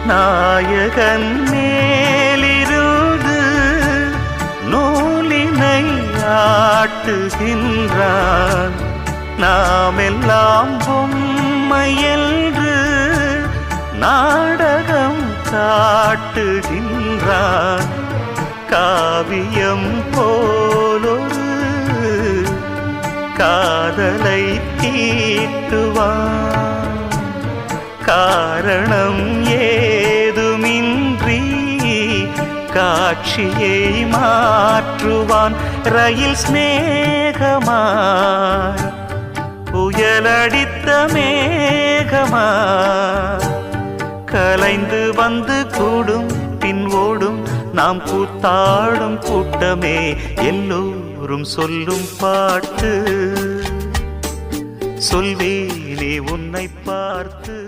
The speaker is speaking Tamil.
நாயகன் மேலிருந்து நூலினை ஆட்டுகின்றான். நாமெல்லாம் பொம்மை என்று நாடகம் காட்டுகின்றான். காவியம் போலொரு காதலை தீட்டுவான். காரணம் ஏதுமின்றி காட்சியை மாற்றுவான். ரயில் சிநேகமாய் புயலடித்த மேகமாய் கலைந்து வந்து கூடும் பின் ஓடும் நாம் கூத்தாடும் கூட்டமே. எல்லோரும் சொல்லும் பாட்டு சொல்வேனே உன்னை பார்த்து.